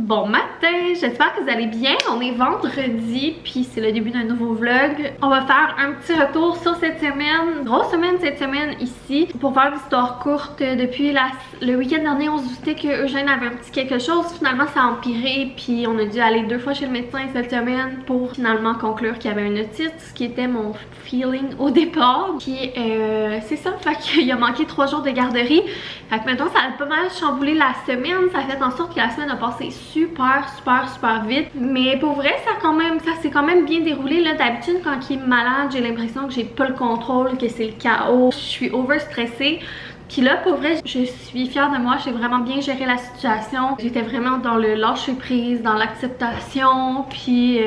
Bon matin, j'espère que vous allez bien. On est vendredi, puis c'est le début d'un nouveau vlog. On va faire un petit retour sur cette semaine. Grosse semaine cette semaine ici. Pour faire l'histoire courte, depuis le week-end dernier, on se doutait que Eugène avait un petit quelque chose. Finalement, ça a empiré, puis on a dû aller 2 fois chez le médecin cette semaine pour finalement conclure qu'il y avait un otite, ce qui était mon feeling au départ. Puis c'est ça, fait qu'il a manqué 3 jours de garderie. Fait que maintenant, ça a pas mal chamboulé la semaine. Ça a fait en sorte que la semaine a passé super vite, mais pour vrai ça s'est quand même bien déroulé là. D'habitude quand il est malade j'ai l'impression que j'ai pas le contrôle, que c'est le chaos, je suis over stressée. Puis là, pour vrai, je suis fière de moi, j'ai vraiment bien géré la situation. J'étais vraiment dans le lâcher prise, dans l'acceptation, puis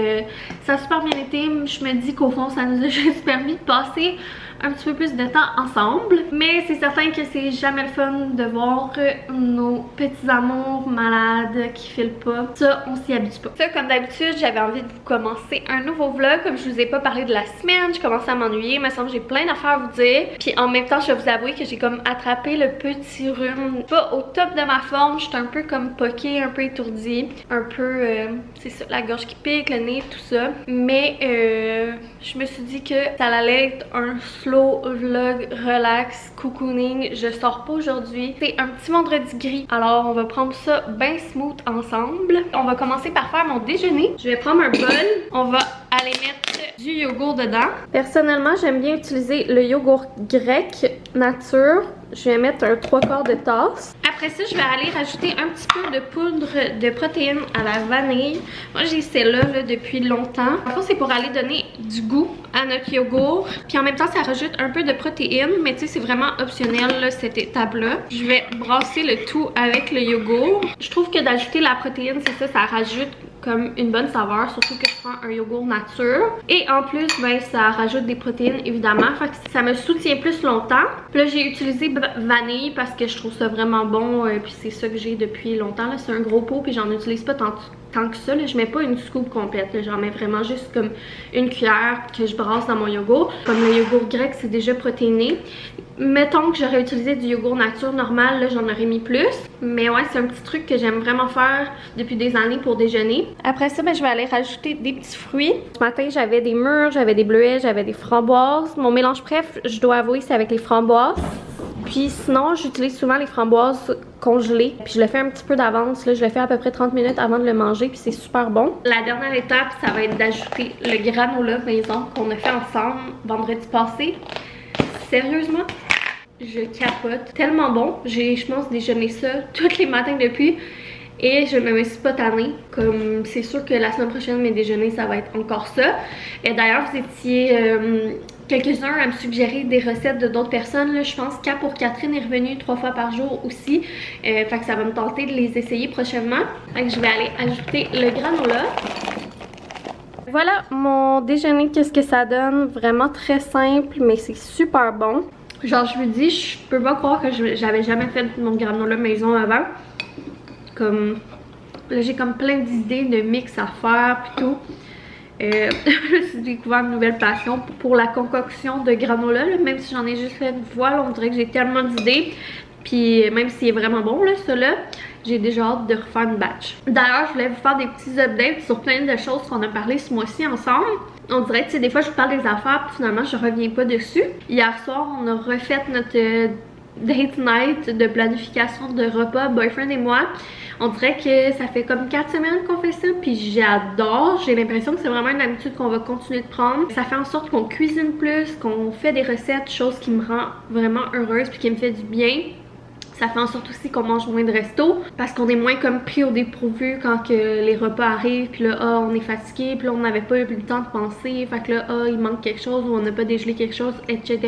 ça a super bien été. Je me dis qu'au fond, ça nous a juste permis de passer un petit peu plus de temps ensemble. Mais c'est certain que c'est jamais le fun de voir nos petits amours malades qui filent pas. Ça, on s'y habitue pas. Ça, comme d'habitude, j'avais envie de vous commencer un nouveau vlog. Comme je vous ai pas parlé de la semaine, je commençais à m'ennuyer. Il me semble que j'ai plein d'affaires à vous dire. Puis en même temps, je vais vous avouer que j'ai comme attrapé le petit rhume. Pas au top de ma forme, j'étais un peu comme poquée, un peu étourdie. Un peu, c'est ça, la gorge qui pique, le nez, tout ça. Mais je me suis dit que ça allait être un slow vlog relax cocooning. Je sors pas aujourd'hui, c'est un petit vendredi gris, alors on va prendre ça bien smooth ensemble. On va commencer par faire mon déjeuner. Je vais prendre un bol, on va aller mettre du yogourt dedans. Personnellement, j'aime bien utiliser le yogourt grec nature. Je vais mettre un 3/4 de tasse. Après ça, je vais aller rajouter un petit peu de poudre de protéines à la vanille. Moi, j'ai celle-là depuis longtemps. En fait, c'est pour aller donner du goût à notre yogourt. Puis en même temps, ça rajoute un peu de protéines. Mais tu sais, c'est vraiment optionnel là, cette étape-là. Je vais brasser le tout avec le yogourt. Je trouve que d'ajouter la protéine, c'est ça, ça rajoute comme une bonne saveur, surtout que je prends un yogourt nature. Et en plus, ben, ça rajoute des protéines évidemment, fait que ça me soutient plus longtemps. Puis là, j'ai utilisé vanille parce que je trouve ça vraiment bon, puis c'est ça que j'ai depuis longtemps. C'est un gros pot, puis j'en utilise pas tant que ça. Là. Je mets pas une scoop complète, j'en mets vraiment juste comme une cuillère que je brasse dans mon yogourt. Comme le yogourt grec, c'est déjà protéiné. Mettons que j'aurais utilisé du yogourt nature normal, là j'en aurais mis plus. Mais ouais, c'est un petit truc que j'aime vraiment faire depuis des années pour déjeuner. Après ça, ben, je vais aller rajouter des petits fruits. Ce matin, j'avais des mûres, j'avais des bleuets, j'avais des framboises. Mon mélange préf, je dois avouer, c'est avec les framboises. Puis sinon, j'utilise souvent les framboises congelées. Puis je le fais un petit peu d'avance. Je le fais à peu près 30 minutes avant de le manger. Puis c'est super bon. La dernière étape, ça va être d'ajouter le granola maison qu'on a fait ensemble vendredi passé. Sérieusement, je capote. Tellement bon. Je pense déjeuner ça tous les matins depuis. Et je ne me suis pas tannée. Comme c'est sûr que la semaine prochaine, mes déjeuners, ça va être encore ça. Et d'ailleurs, vous étiez quelques-uns à me suggérer des recettes de d'autres personnes. Là. Je pense qu'A pour Catherine est revenue 3 fois par jour aussi. Fait que ça va me tenter de les essayer prochainement. Fait que je vais aller ajouter le granola. Voilà mon déjeuner, qu'est-ce que ça donne. Vraiment très simple, mais c'est super bon. Genre, je vous dis, je peux pas croire que j'avais jamais fait mon granola maison avant. Comme là, j'ai comme plein d'idées de mix à faire pis tout. Je me suis découvert une nouvelle passion pour la concoction de granola, là. Même si j'en ai juste fait une fois, là, on dirait que j'ai tellement d'idées. Puis même s'il est vraiment bon, là, ça-là, j'ai déjà hâte de refaire une batch. D'ailleurs, je voulais vous faire des petits updates sur plein de choses qu'on a parlé ce mois-ci ensemble. On dirait que, tu sais, des fois, je vous parle des affaires, puis finalement, je reviens pas dessus. Hier soir, on a refait notre date night de planification de repas, boyfriend et moi. On dirait que ça fait comme 4 semaines qu'on fait ça, puis j'adore. J'ai l'impression que c'est vraiment une habitude qu'on va continuer de prendre. Ça fait en sorte qu'on cuisine plus, qu'on fait des recettes, chose qui me rend vraiment heureuse puis qui me fait du bien. Ça fait en sorte aussi qu'on mange moins de resto parce qu'on est moins comme pris au dépourvu quand que les repas arrivent, puis là, on est fatigué, puis là, on n'avait pas eu le temps de penser, fait que là, il manque quelque chose ou on n'a pas dégelé quelque chose, etc.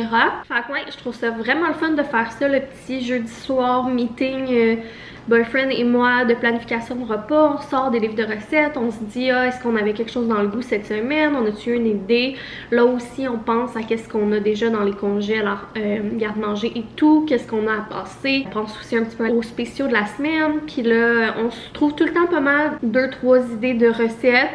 Fait que ouais, je trouve ça vraiment le fun de faire ça, le petit jeudi soir meeting boyfriend et moi de planification de repas. On sort des livres de recettes, on se dit est-ce qu'on avait quelque chose dans le goût cette semaine, on a-tu une idée. Là aussi on pense à qu'est-ce qu'on a déjà dans les congés, alors garde-manger et tout, qu'est-ce qu'on a à passer. On pense aussi un petit peu aux spéciaux de la semaine, puis là on se trouve tout le temps pas mal 2-3 idées de recettes.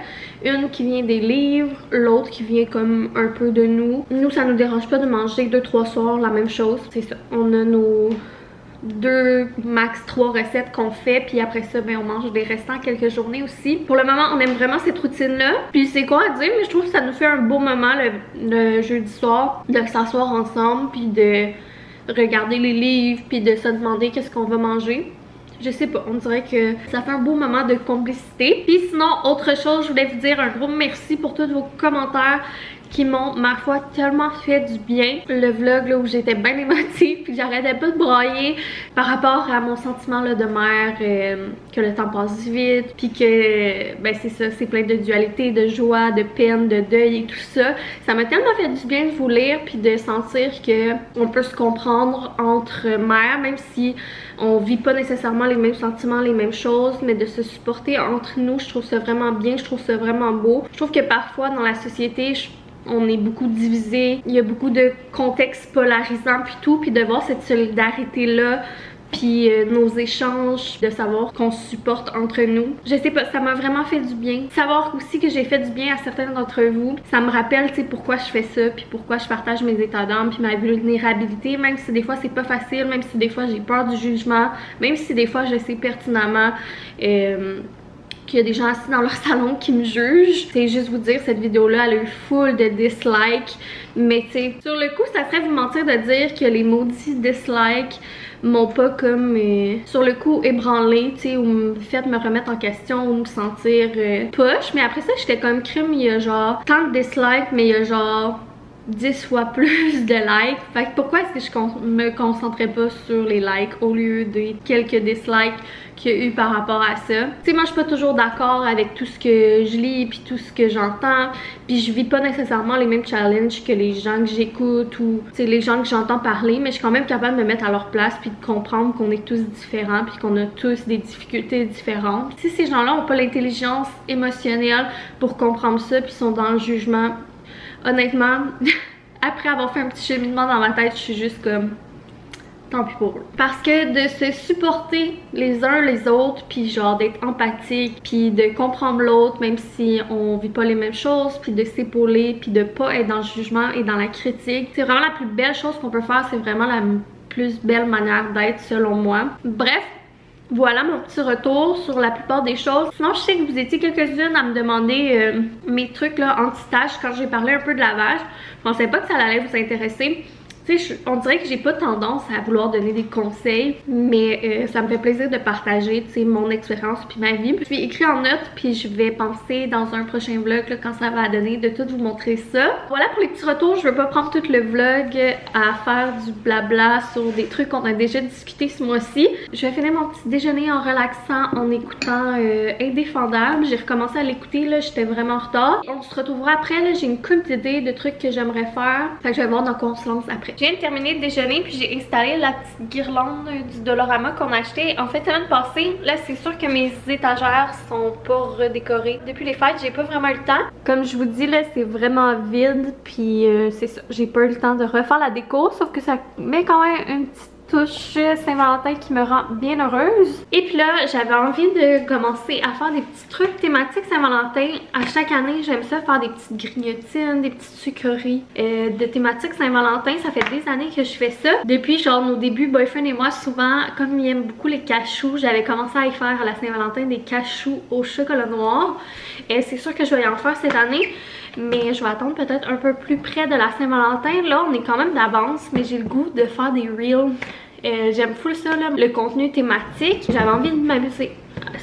Une qui vient des livres, l'autre qui vient comme un peu de nous. Nous, ça nous dérange pas de manger 2-3 soirs la même chose. C'est ça, on a nos 2, max 3 recettes qu'on fait, puis après ça, ben, on mange des restants quelques journées aussi. Pour le moment, on aime vraiment cette routine-là. Puis c'est quoi à dire, mais je trouve que ça nous fait un beau moment le jeudi soir, de s'asseoir ensemble, puis de regarder les livres, puis de se demander qu'est-ce qu'on va manger. Je sais pas, on dirait que ça fait un beau moment de complicité. Puis sinon, autre chose, je voulais vous dire un gros merci pour tous vos commentaires qui m'ont, ma foi, tellement fait du bien. Le vlog là où j'étais bien émotive puis j'arrêtais pas de brailler par rapport à mon sentiment là, de mère, que le temps passe vite, puis que, ben c'est ça, c'est plein de dualité, de joie, de peine, de deuil et tout ça. Ça m'a tellement fait du bien de vous lire puis de sentir que on peut se comprendre entre mères, même si on vit pas nécessairement les mêmes sentiments, les mêmes choses, mais de se supporter entre nous, je trouve ça vraiment bien, je trouve ça vraiment beau. Je trouve que parfois dans la société, on est beaucoup divisés, il y a beaucoup de contextes polarisants puis tout, puis de voir cette solidarité-là, puis nos échanges, de savoir qu'on se supporte entre nous. Je sais pas, ça m'a vraiment fait du bien. Savoir aussi que j'ai fait du bien à certains d'entre vous, ça me rappelle, tu sais, pourquoi je fais ça, puis pourquoi je partage mes états d'âme, puis ma vulnérabilité, même si des fois c'est pas facile, même si des fois j'ai peur du jugement, même si des fois je sais pertinemment qu'il y a des gens assis dans leur salon qui me jugent. C'est juste vous dire, cette vidéo-là, elle a eu full de dislikes. Mais tu sais, sur le coup, ça serait vous mentir de dire que les maudits dislikes m'ont pas comme, sur le coup, ébranlé, tu sais, ou me fait me remettre en question, ou me sentir poche. Mais après ça, j'étais comme crime, il y a genre tant de dislikes, mais il y a genre 10 fois plus de likes. Fait que pourquoi est-ce que je me concentrais pas sur les likes au lieu des quelques dislikes qu'il y a eu par rapport à ça? Tu sais, moi je suis pas toujours d'accord avec tout ce que je lis puis tout ce que j'entends, puis je vis pas nécessairement les mêmes challenges que les gens que j'écoute ou les gens que j'entends parler, mais je suis quand même capable de me mettre à leur place puis de comprendre qu'on est tous différents puis qu'on a tous des difficultés différentes. Si ces gens-là ont pas l'intelligence émotionnelle pour comprendre ça puis sont dans le jugement, honnêtement, après avoir fait un petit cheminement dans ma tête, je suis juste comme tant pis pour eux. Parce que de se supporter les uns les autres, puis genre d'être empathique, puis de comprendre l'autre même si on vit pas les mêmes choses, puis de s'épauler, puis de pas être dans le jugement et dans la critique, c'est vraiment la plus belle chose qu'on peut faire, c'est vraiment la plus belle manière d'être selon moi. Bref, voilà mon petit retour sur la plupart des choses. Sinon, je sais que vous étiez quelques-unes à me demander mes trucs là anti-taches quand j'ai parlé un peu de lavage. Je pensais pas que ça allait vous intéresser. Tu sais, on dirait que j'ai pas tendance à vouloir donner des conseils, mais ça me fait plaisir de partager, tu sais, mon expérience puis ma vie. Je vais écrire en notes, puis je vais penser dans un prochain vlog, là, quand ça va donner, de tout vous montrer ça. Voilà pour les petits retours. Je veux pas prendre tout le vlog à faire du blabla sur des trucs qu'on a déjà discuté ce mois-ci. Je vais finir mon petit déjeuner en relaxant, en écoutant Indéfendable. J'ai recommencé à l'écouter, là, j'étais vraiment en retard. On se retrouvera après, là, j'ai une couple d'idées de trucs que j'aimerais faire. Fait que je vais voir dans quoi on se lance après. Je viens de terminer le déjeuner puis j'ai installé la petite guirlande du Dollarama qu'on a acheté en fait semaine passée. Là c'est sûr que mes étagères sont pas redécorées. Depuis les fêtes j'ai pas vraiment eu le temps. Comme je vous dis là c'est vraiment vide puis c'est ça, j'ai pas eu le temps de refaire la déco, sauf que ça met quand même une petite touche Saint-Valentin qui me rend bien heureuse. Et puis là j'avais envie de commencer à faire des petits trucs thématiques Saint-Valentin. À chaque année j'aime ça faire des petites grignotines, des petites sucreries de thématiques Saint-Valentin. Ça fait des années que je fais ça. Depuis genre nos débuts, boyfriend et moi, souvent comme il aime beaucoup les cachous, j'avais commencé à y faire à la Saint-Valentin des cachous au chocolat noir. Et c'est sûr que je vais y en faire cette année, mais je vais attendre peut-être un peu plus près de la Saint-Valentin. Là on est quand même d'avance, mais j'ai le goût de faire des reels. J'aime full ça là, le contenu thématique. J'avais envie de m'amuser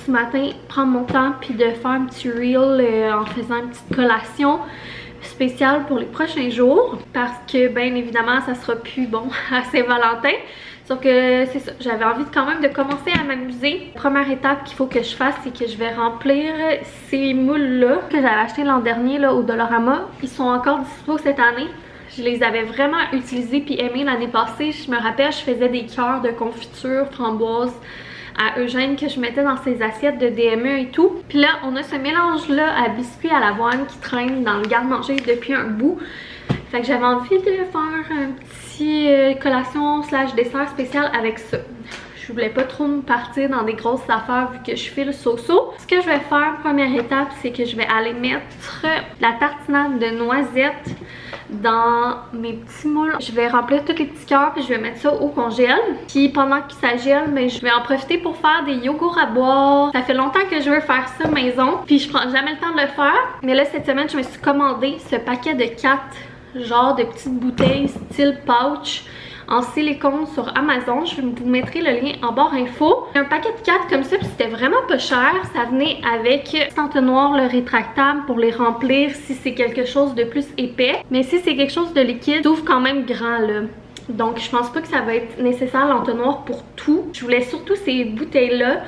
ce matin, prendre mon temps puis de faire un petit reel en faisant une petite collation spéciale pour les prochains jours, parce que bien évidemment ça sera plus bon à Saint-Valentin. Sauf que c'est ça, j'avais envie quand même de commencer à m'amuser. Première étape qu'il faut que je fasse, c'est que je vais remplir ces moules là que j'avais acheté l'an dernier là, au Dollarama. Ils sont encore dispo cette année. Je les avais vraiment utilisés puis aimés l'année passée. Je me rappelle, je faisais des cœurs de confiture framboise à Eugène que je mettais dans ses assiettes de DME et tout. Puis là, on a ce mélange-là à biscuits à l'avoine qui traîne dans le garde-manger depuis un bout. Fait que j'avais envie de faire un petit collation slash dessert spécial avec ça. Je je voulais pas trop me partir dans des grosses affaires vu que je file so-so. Ce que je vais faire, première étape, c'est que je vais aller mettre la tartinade de noisettes dans mes petits moules. Je vais remplir tous les petits cœurs puis je vais mettre ça au congèle. Puis pendant que ça gèle, mais je vais en profiter pour faire des yogourts à boire. Ça fait longtemps que je veux faire ça maison, puis je prends jamais le temps de le faire. Mais là cette semaine, je me suis commandé ce paquet de 4 genres de petites bouteilles style pouch en silicone sur Amazon. Je vous mettrai le lien en barre info. Un paquet de 4 comme ça, puis c'était vraiment pas cher. Ça venait avec cet entonnoir le rétractable pour les remplir si c'est quelque chose de plus épais. Mais si c'est quelque chose de liquide, ça ouvre quand même grand là. Donc je pense pas que ça va être nécessaire l'entonnoir pour tout. Je voulais surtout ces bouteilles là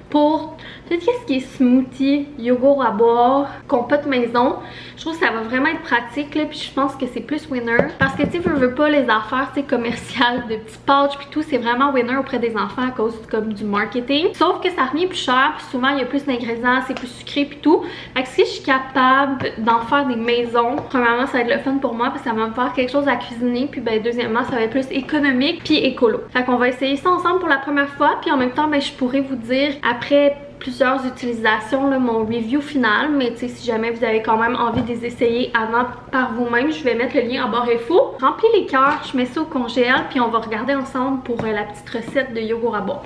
pour tout ce qui est smoothie, yogourt à boire, compote maison. Je trouve que ça va vraiment être pratique là, puis je pense que c'est plus winner. Parce que tu sais, veux pas les affaires commerciales de petits pouches puis tout, c'est vraiment winner auprès des enfants à cause comme du marketing. Sauf que ça revient plus cher, puis souvent il y a plus d'ingrédients, c'est plus sucré puis tout. Fait que si je suis capable d'en faire des maisons, premièrement ça va être le fun pour moi parce que ça va me faire quelque chose à cuisiner, puis ben deuxièmement ça va être plus économique puis écolo. Fait qu'on va essayer ça ensemble pour la première fois, puis en même temps ben je pourrais vous dire après plusieurs utilisations là, mon review final, mais tu sais si jamais vous avez quand même envie de les essayer avant par vous-même, je vais mettre le lien en barre info. Remplis les cœurs, je mets ça au congèle puis on va regarder ensemble pour la petite recette de yogourt à boire.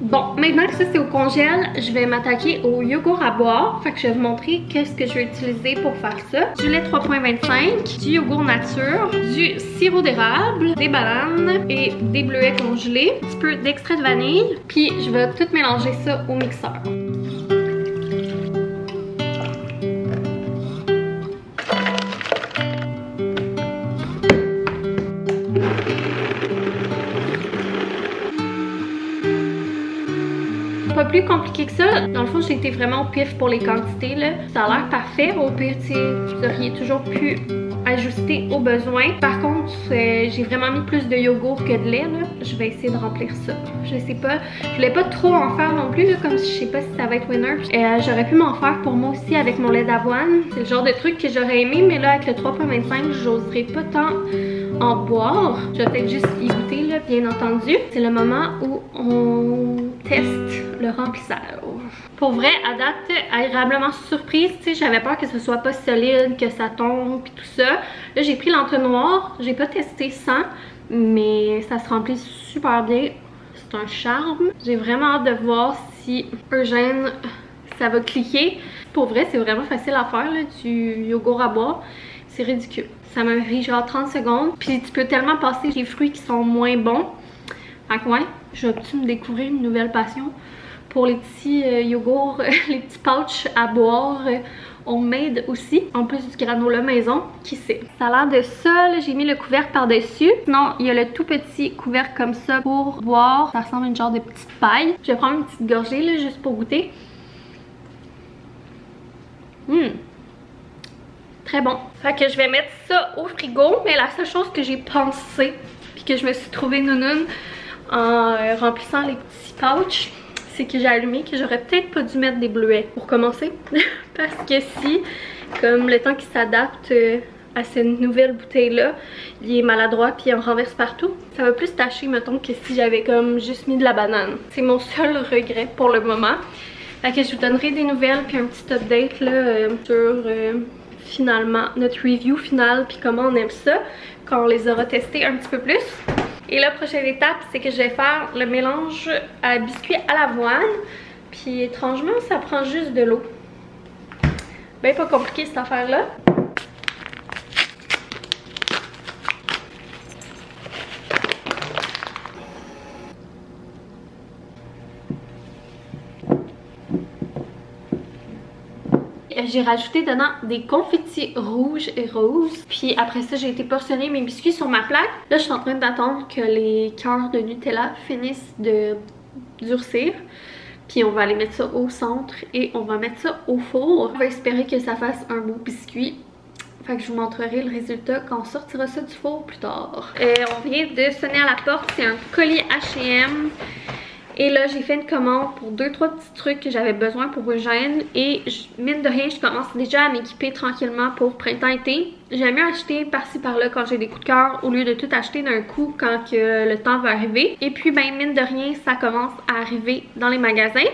Bon, maintenant que ça c'est au congèle, je vais m'attaquer au yogourt à boire. Fait que je vais vous montrer qu'est-ce que je vais utiliser pour faire ça. Du lait 3.25, du yogourt nature, du sirop d'érable, des bananes et des bleuets congelés, un petit peu d'extrait de vanille. Puis je vais tout mélanger ça au mixeur. Pas plus compliqué que ça. Dans le fond, j'ai été vraiment au pif pour les quantités là. Ça a l'air parfait. Au pire, vous auriez toujours pu ajuster aux besoins. Par contre, j'ai vraiment mis plus de yogourt que de lait là. Je vais essayer de remplir ça. Je sais pas. Je voulais pas trop en faire non plus là, comme je sais pas si ça va être winner. J'aurais pu m'en faire pour moi aussi avec mon lait d'avoine. C'est le genre de truc que j'aurais aimé, mais là avec le 3.25, j'oserais pas tant en boire. Je vais peut-être juste y goûter là, bien entendu. C'est le moment où on teste le remplissage. Pour vrai, à date, agréablement surprise, tu sais, j'avais peur que ce soit pas solide, que ça tombe puis tout ça. Là, j'ai pris l'entonnoir, j'ai pas testé sans, mais ça se remplit super bien. C'est un charme. J'ai vraiment hâte de voir si Eugène, ça va cliquer. Pour vrai, c'est vraiment facile à faire, là, du yogourt à boire. C'est ridicule. Ça m'a pris genre 30 secondes. Puis tu peux tellement passer les fruits qui sont moins bons. Fait que ouais, je vais peut-être me découvrir une nouvelle passion pour les petits yogourts, les petits pouches à boire homemade aussi. En plus du granola maison, qui sait. Ça a l'air de ça, j'ai mis le couvercle par-dessus. Sinon, il y a le tout petit couvercle comme ça pour boire. Ça ressemble à une genre de petite paille. Je vais prendre une petite gorgée là, juste pour goûter. Très bon. Fait que je vais mettre ça au frigo, mais la seule chose que j'ai pensé, puis que je me suis trouvée nounoune en remplissant les petits pouches, c'est que j'ai allumé que j'aurais peut-être pas dû mettre des bleuets pour commencer. Parce que si, comme le temps qui s'adapte à cette nouvelle bouteille-là, il est maladroit puis il en renverse partout, ça va plus tâcher, mettons, que si j'avais comme juste mis de la banane. C'est mon seul regret pour le moment. Fait que je vous donnerai des nouvelles puis un petit update là, sur finalement notre review finale puis comment on aime ça quand on les aura testés un petit peu plus. Et la prochaine étape, c'est que je vais faire le mélange à biscuits à l'avoine. Puis étrangement, ça prend juste de l'eau. Ben pas compliqué cette affaire-là. J'ai rajouté dedans des confettis rouges et roses. Puis après ça, j'ai été portionner mes biscuits sur ma plaque. Là, je suis en train d'attendre que les cœurs de Nutella finissent de durcir. Puis on va aller mettre ça au centre et on va mettre ça au four. On va espérer que ça fasse un beau biscuit. Fait que je vous montrerai le résultat quand on sortira ça du four plus tard. On vient de sonner à la porte. C'est un colis H&M. Et là, j'ai fait une commande pour 2-3 petits trucs que j'avais besoin pour Eugène. Et mine de rien, je commence déjà à m'équiper tranquillement pour printemps-été. J'aime mieux acheter par-ci par-là quand j'ai des coups de cœur au lieu de tout acheter d'un coup quand que le temps va arriver. Et puis ben mine de rien, ça commence à arriver dans les magasins.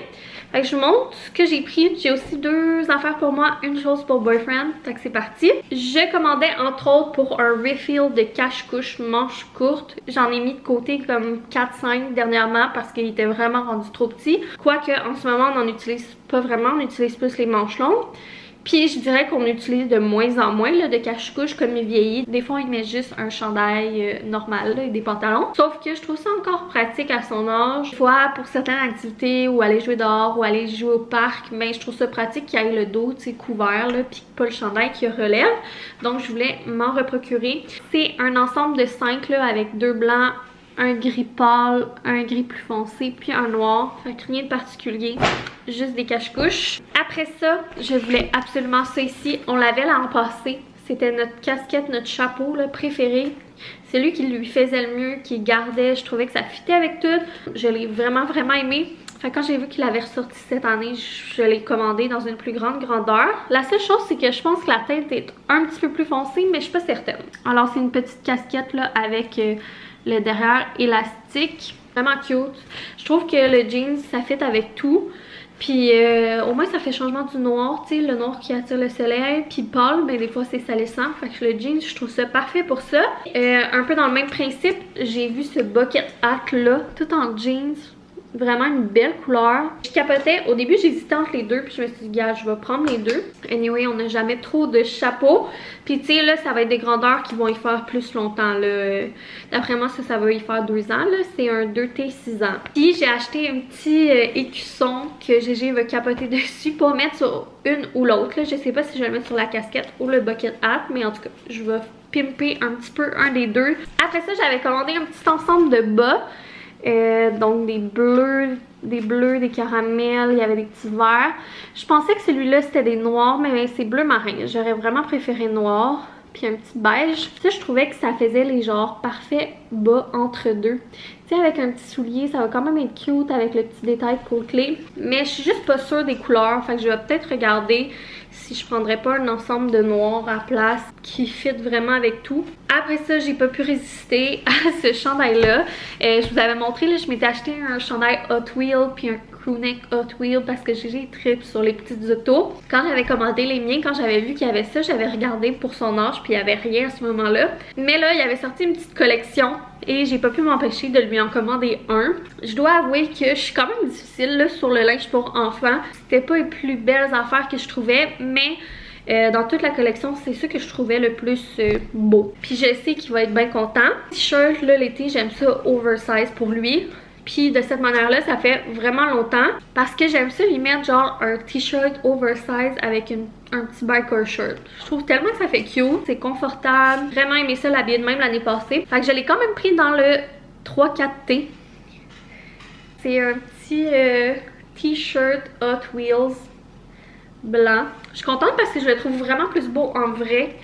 Fait que je vous montre ce que j'ai pris. J'ai aussi 2 affaires pour moi, une chose pour boyfriend. Fait que c'est parti. Je commandais entre autres pour un refill de cache-couche manche courte. J'en ai mis de côté comme 4-5 dernièrement parce qu'il était vraiment rendu trop petit. Quoique en ce moment on n'en utilise pas vraiment, on utilise plus les manches longues. Puis je dirais qu'on utilise de moins en moins là, de cache-couche comme il vieillit. Des fois il met juste un chandail normal là, et des pantalons. Sauf que je trouve ça encore pratique à son âge. Des fois pour certaines activités ou aller jouer dehors ou aller jouer au parc, mais je trouve ça pratique qu'il ait le dos couvert là, puis pas le chandail qui relève. Donc je voulais m'en reprocurer. C'est un ensemble de 5 là, avec 2 blancs, un gris pâle, un gris plus foncé, puis un noir. Fait que rien de particulier, juste des cache-couches. Après ça, je voulais absolument ça ici. On l'avait l'an passé. C'était notre casquette, notre chapeau là, préféré. C'est lui qui lui faisait le mieux, qui gardait. Je trouvais que ça fitait avec tout. Je l'ai vraiment aimé. Fait que quand j'ai vu qu'il avait ressorti cette année, je l'ai commandé dans une plus grande grandeur. La seule chose, c'est que je pense que la tête est un petit peu plus foncée, mais je suis pas certaine. Alors c'est une petite casquette là avec le derrière élastique, vraiment cute. Je trouve que le jeans ça fit avec tout. Puis au moins ça fait changement du noir, tu sais, le noir qui attire le soleil. Puis pâle, ben des fois c'est salissant. Fait que le jeans, je trouve ça parfait pour ça. Un peu dans le même principe, j'ai vu ce bucket hat là, tout en jeans. Vraiment une belle couleur. Je capotais. Au début, j'hésitais entre les deux. Puis je me suis dit, gars, je vais prendre les deux. Anyway, on n'a jamais trop de chapeaux. Puis tu sais, là, ça va être des grandeurs qui vont y faire plus longtemps. D'après moi, ça va y faire 2 ans. C'est un 2T 6 ans. Puis j'ai acheté un petit écusson que Gégé va capoter dessus pour mettre sur une ou l'autre. Je sais pas si je vais le mettre sur la casquette ou le bucket hat. Mais en tout cas, je vais pimper un petit peu un des deux. Après ça, j'avais commandé un petit ensemble de bas. Donc des bleus, des caramels, il y avait des petits verts. Je pensais que celui-là c'était des noirs, mais c'est bleu marin. J'aurais vraiment préféré noir. Puis un petit beige. Ça, je trouvais que ça faisait les genres parfaits bas entre deux. Tu sais, avec un petit soulier, ça va quand même être cute avec le petit détail de côtelé. Mais je suis juste pas sûre des couleurs. Fait que je vais peut-être regarder si je prendrais pas un ensemble de noir à place qui fit vraiment avec tout. Après ça, j'ai pas pu résister à ce chandail-là. Je vous avais montré, là, je m'étais acheté un chandail Hot Wheels puis un crewneck Hot Wheels parce que j'ai trip sur les petites autos. Quand j'avais commandé les miens, quand j'avais vu qu'il y avait ça, j'avais regardé pour son âge puis il y avait rien à ce moment-là. Mais là, il avait sorti une petite collection et j'ai pas pu m'empêcher de lui en commander un. Je dois avouer que je suis quand même difficile là, sur le linge pour enfants. C'était pas les plus belles affaires que je trouvais, mais dans toute la collection, c'est ça que je trouvais le plus beau. Puis je sais qu'il va être bien content. T-shirt, là, l'été, j'aime ça oversize pour lui. Puis de cette manière-là, ça fait vraiment longtemps. Parce que j'aime ça lui mettre genre un t-shirt oversize avec un petit biker shirt. Je trouve tellement que ça fait cute. C'est confortable. Vraiment aimé ça l'habiller de même l'année passée. Fait que je l'ai quand même pris dans le 3-4T. C'est un petit t-shirt Hot Wheels blanc. Je suis contente parce que je le trouve vraiment plus beau en vrai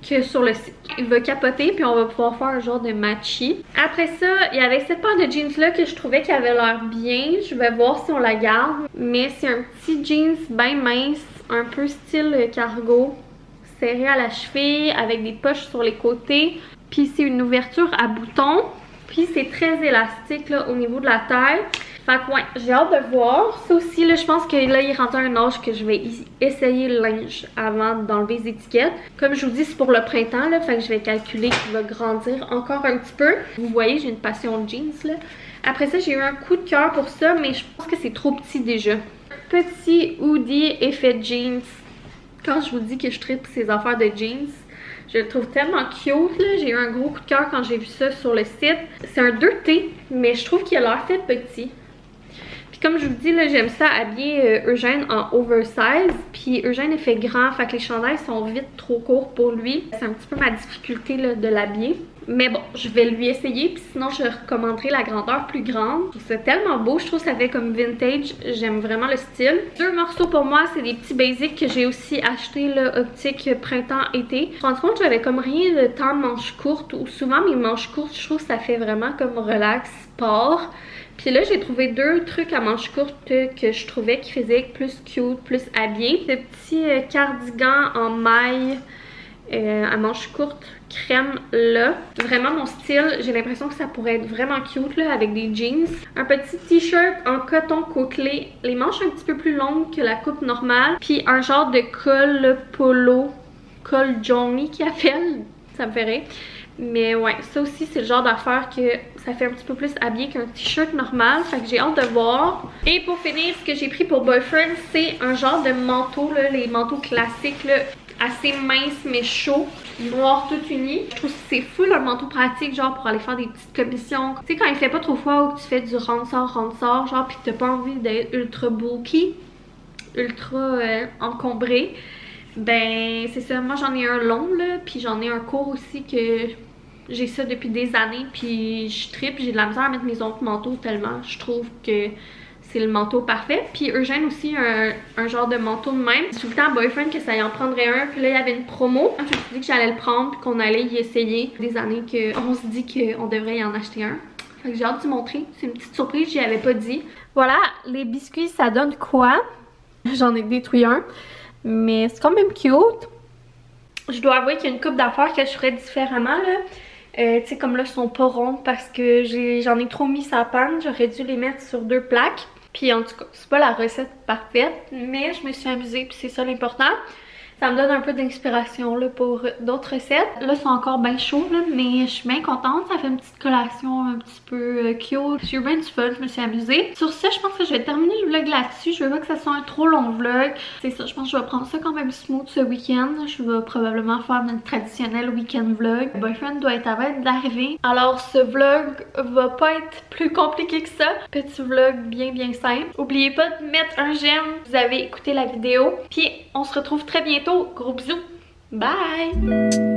que sur le site. Il va capoter puis on va pouvoir faire un genre de matchy. Après ça, il y avait cette paire de jeans là que je trouvais qui avait l'air bien. Je vais voir si on la garde. Mais c'est un petit jeans bien mince, un peu style cargo, serré à la cheville avec des poches sur les côtés. Puis c'est une ouverture à boutons. Puis c'est très élastique là au niveau de la taille. Fait que ouais, j'ai hâte de voir. Ça aussi, là, je pense que là, il est rendu à un âge que je vais essayer le linge avant d'enlever les étiquettes. Comme je vous dis, c'est pour le printemps, là. Fait que je vais calculer qu'il va grandir encore un petit peu. Vous voyez, j'ai une passion de jeans, là. Après ça, j'ai eu un coup de cœur pour ça, mais je pense que c'est trop petit déjà. Petit hoodie effet jeans. Quand je vous dis que je tripe ces affaires de jeans, je le trouve tellement cute, là. J'ai eu un gros coup de cœur quand j'ai vu ça sur le site. C'est un 2T, mais je trouve qu'il a l'air fait petit. Comme je vous dis, là, j'aime ça habiller Eugène en oversize. Puis Eugène est fait grand, fait que les chandails sont vite trop courts pour lui. C'est un petit peu ma difficulté là, de l'habiller. Mais bon, je vais lui essayer. Puis sinon, je recommanderai la grandeur plus grande. C'est tellement beau, je trouve que ça fait comme vintage. J'aime vraiment le style. 2 morceaux pour moi, c'est des petits basics que j'ai aussi acheté là, optique printemps-été. Je me suis rendu compte que j'avais comme rien de temps manches courtes. Ou souvent mes manches courtes, je trouve que ça fait vraiment comme relax, sport. Puis là, j'ai trouvé 2 trucs à manches courtes que je trouvais qui faisaient plus cute, plus habillé. Ce petit cardigan en maille à manches courtes crème là. Vraiment mon style, j'ai l'impression que ça pourrait être vraiment cute là avec des jeans. Un petit t-shirt en coton côtelé, les manches un petit peu plus longues que la coupe normale. Puis un genre de col polo, col Johnny qui appelle, ça me fait rire. Mais ouais, ça aussi c'est le genre d'affaire que ça fait un petit peu plus habillé qu'un t-shirt normal. Fait que j'ai hâte de voir. Et pour finir, ce que j'ai pris pour boyfriend, c'est un genre de manteau là, les manteaux classiques là, assez mince mais chaud, noir tout uni. Je trouve que c'est full un manteau pratique genre pour aller faire des petites commissions. Tu sais quand il fait pas trop froid ou que tu fais du rentre-sort genre pis que t'as pas envie d'être ultra bulky, ultra encombré. Ben c'est ça, moi j'en ai un long là, puis j'en ai un court aussi que j'ai ça depuis des années, puis je trippe, j'ai de la misère à mettre mes autres manteaux tellement je trouve que c'est le manteau parfait. Puis Eugène aussi un genre de manteau de même. Tout le temps boyfriend que ça y en prendrait un, puis là il y avait une promo. Je me suis dit que j'allais le prendre puis qu'on allait y essayer. Des années qu'on se dit qu'on devrait y en acheter un. Fait que j'ai hâte de vous montrer, c'est une petite surprise, j'y avais pas dit. Voilà, les biscuits ça donne quoi? J'en ai détruit un. Mais c'est quand même cute. Je dois avouer qu'il y a une couple d'affaires que je ferais différemment là. Tu sais comme là ils sont pas ronds parce que j'en ai trop mis sa panne. J'aurais dû les mettre sur 2 plaques. Puis en tout cas c'est pas la recette parfaite, mais je me suis amusée puis c'est ça l'important. Ça me donne un peu d'inspiration là pour d'autres recettes. Là c'est encore bien chaud là, mais je suis bien contente. Ça fait une petite collation un petit peu cute. J'ai eu bien du fun, je me suis amusée. Sur ce, je pense que je vais terminer le vlog là-dessus. Je veux pas que ça soit un trop long vlog. C'est ça, je pense que je vais prendre ça quand même smooth ce week-end. Je vais probablement faire notre traditionnel week-end vlog. Le boyfriend doit être à veille d'arriver. Alors ce vlog va pas être plus compliqué que ça. Petit vlog bien simple. N'oubliez pas de mettre un j'aime si vous avez écouté la vidéo. Puis on se retrouve très bientôt. Gros bisous. Bye!